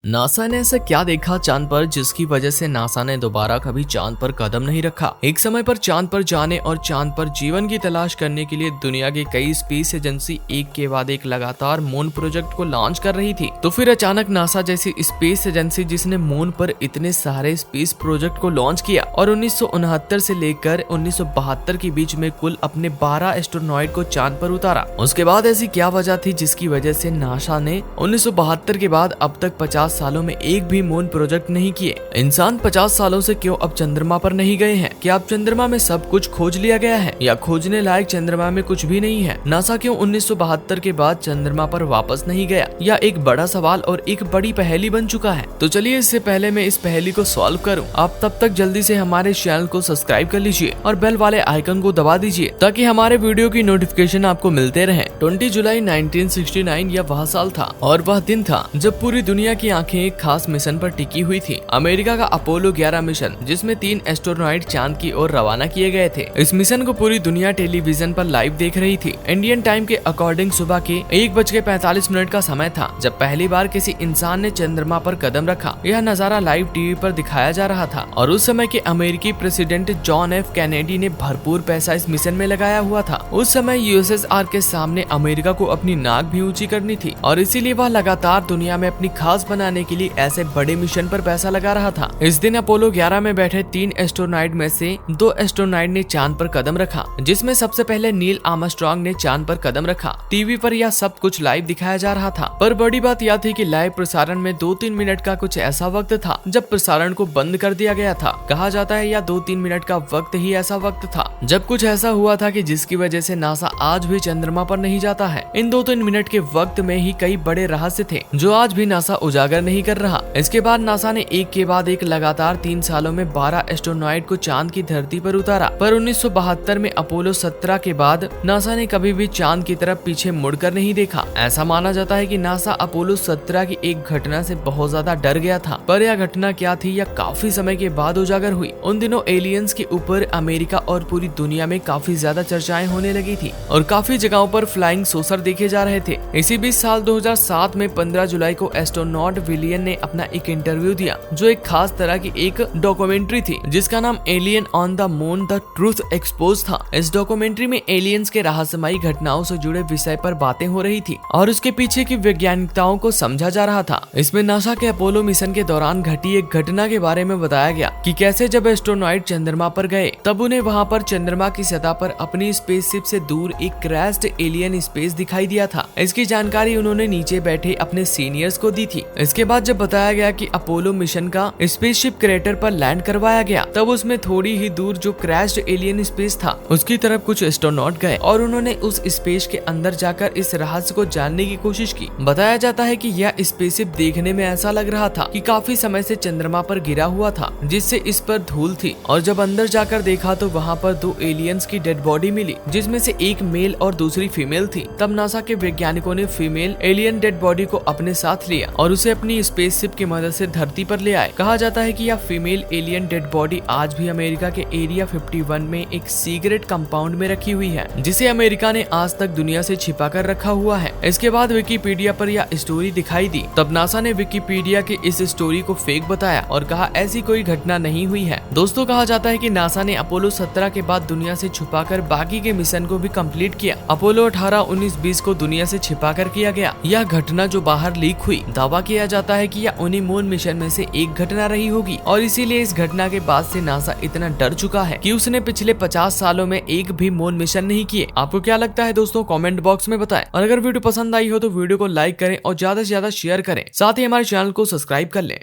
NASA ने ऐसा क्या देखा चांद पर जिसकी वजह से नासा ने दोबारा कभी चांद पर कदम नहीं रखा। एक समय पर चांद पर जाने और चांद पर जीवन की तलाश करने के लिए दुनिया की कई स्पेस एजेंसी एक के बाद एक लगातार मून प्रोजेक्ट को लॉन्च कर रही थी। तो फिर अचानक नासा जैसी स्पेस एजेंसी जिसने मून पर इतने सारे स्पेस प्रोजेक्ट को लॉन्च किया और 1969 से लेकर 1972 के बीच में कुल अपने 12 एस्ट्रोनॉइड को चांद पर उतारा। उसके बाद ऐसी क्या वजह थी जिसकी वजह से नासा ने 1972 के बाद अब तक 50 सालों में एक भी मून प्रोजेक्ट नहीं किए। इंसान 50 सालों से क्यों अब चंद्रमा पर नहीं गए हैं? क्या अब चंद्रमा में सब कुछ खोज लिया गया है या खोजने लायक चंद्रमा में कुछ भी नहीं है? नासा क्यों 1972 के बाद चंद्रमा पर वापस नहीं गया? या एक बड़ा सवाल और एक बड़ी पहेली बन चुका है। तो चलिए इससे पहले मैं इस पहेली को सॉल्व करूं, आप तब तक जल्दी से हमारे चैनल को सब्सक्राइब कर लीजिए और बेल वाले आइकन को दबा दीजिए ताकि हमारे वीडियो की नोटिफिकेशन आपको मिलते रहे। 20 जुलाई 1969 यह वह साल था और वह दिन था जब पूरी दुनिया की आंखें एक खास मिशन पर टिकी हुई थी। अमेरिका का अपोलो 11 मिशन, जिसमें 3 एस्ट्रोनॉइड चांद की ओर रवाना किए गए थे। इस मिशन को पूरी दुनिया टेलीविजन पर लाइव देख रही थी। इंडियन टाइम के अकॉर्डिंग सुबह के 1:45 का समय था जब पहली बार किसी इंसान ने चंद्रमा पर कदम रखा। यह नजारा लाइव टीवी पर दिखाया जा रहा था और उस समय के अमेरिकी प्रेसिडेंट जॉन एफ कैनेडी ने भरपूर पैसा इस मिशन में लगाया हुआ था। उस समय यूएसएसआर के सामने अमेरिका को अपनी नाक भी ऊंची करनी थी और इसीलिए वह लगातार दुनिया में अपनी खास बनाने के लिए ऐसे बड़े मिशन पर पैसा लगा रहा था। इस दिन अपोलो 11 में बैठे 3 एस्ट्रोनॉइड में से 2 एस्ट्रोनॉइड ने चांद पर कदम रखा, जिसमें सबसे पहले नील आर्मस्ट्रांग ने चांद पर कदम रखा। टीवी पर यह सब कुछ लाइव दिखाया जा रहा था, पर बड़ी बात यह थी कि लाइव प्रसारण में 2-3 मिनट का कुछ ऐसा वक्त था जब प्रसारण को बंद कर दिया गया था। कहा जाता है यह 2-3 मिनट का वक्त ही ऐसा वक्त था जब कुछ ऐसा हुआ था कि जिसकी वजह से नासा आज भी चंद्रमा पर नहीं जाता है। इन 2-3 मिनट के वक्त में ही कई बड़े रहस्य थे जो आज भी नासा उजागर नहीं कर रहा। इसके बाद नासा ने एक के बाद एक लगातार 3 सालों में 12 एस्ट्रोनॉइड को चांद की धरती पर उतारा, पर 1972 में अपोलो 17 के बाद नासा ने कभी भी चांद की तरफ पीछे मुड़कर नहीं देखा। ऐसा माना जाता है कि नासा अपोलो 17 की एक घटना से बहुत ज्यादा डर गया था, पर यह घटना क्या थी यह काफी समय के बाद उजागर हुई। उन दिनों एलियंस के ऊपर अमेरिका और पूरी दुनिया में काफी ज्यादा चर्चाएं होने लगी थी और काफी जगहों पर फ्लाइंग सोसर देखे जा रहे थे। इसी बीच साल 2007 में 15 जुलाई को एस्ट्रोनॉट विलियन ने अपना एक इंटरव्यू दिया जो एक खास तरह की एक डॉक्यूमेंट्री थी जिसका नाम alien on the moon the truth expose था। इस डॉक्यूमेंट्री में एलियंस के रहस्यमयी घटनाओं से जुड़े विषय पर बातें हो रही थी और उसके पीछे की वैज्ञानिकताओं को समझा जा रहा था। इसमें नासा के अपोलो मिशन के दौरान घटी एक घटना के बारे में बताया गया कि कैसे जब एस्ट्रोनॉइड चंद्रमा पर गए तब उन्हें वहां पर चंद्रमा की सतह पर अपनी स्पेसशिप से दूर एक क्रैश्ड एलियन स्पेस दिखाई दिया था। इसकी जानकारी उन्होंने नीचे बैठे अपने सीनियर्स को दी थी। इसके बाद जब बताया गया कि अपोलो मिशन का स्पेसशिप क्रेटर पर लैंड करवाया गया तब उसमें थोड़ी ही दूर जो क्रैश्ड एलियन स्पेस था उसकी तरफ कुछ एस्ट्रोनॉट गए और उन्होंने उस स्पेस के अंदर जाकर इस रहस्य को जानने की कोशिश की। बताया जाता है कि यह स्पेसशिप देखने में ऐसा लग रहा था कि काफी समय से चंद्रमा पर गिरा हुआ था जिससे इस पर धूल थी और जब अंदर जाकर देखा तो वहाँ पर 2 एलियंस की डेड बॉडी मिली जिसमें से एक मेल और दूसरी फीमेल थी। तब नासा के वैज्ञानिकों ने फीमेल एलियन डेड बॉडी को अपने साथ लिया और उसे अपनी स्पेसशिप की मदद से धरती पर ले आए। कहा जाता है कि यह फीमेल एलियन डेड बॉडी आज भी अमेरिका के एरिया 51 में एक सीक्रेट कंपाउंड में रखी हुई है जिसे अमेरिका ने आज तक दुनिया से छिपा कर रखा हुआ है। इसके बाद विकिपीडिया पर यह स्टोरी दिखाई दी। तब नासा ने विकिपीडिया की इस स्टोरी को फेक बताया और कहा ऐसी कोई घटना नहीं हुई है। दोस्तों कहा जाता है कि नासा ने अपोलो 17 के बाद दुनिया से छुपाकर बाकी के मिशन को भी कंप्लीट किया। अपोलो 18, 19, 20 को दुनिया से छिपाकर किया गया। यह घटना जो बाहर लीक हुई, दावा किया जाता है कि यह उन्हीं मून मिशन में से एक घटना रही होगी और इसीलिए इस घटना के बाद से नासा इतना डर चुका है कि उसने पिछले 50 सालों में एक भी मून मिशन नहीं किए। आपको क्या लगता है दोस्तों, कमेंट बॉक्स में बताएं और अगर वीडियो पसंद आई हो तो वीडियो को लाइक करें और ज्यादा से ज्यादा शेयर करें, साथ ही हमारे चैनल को सब्सक्राइब कर लें।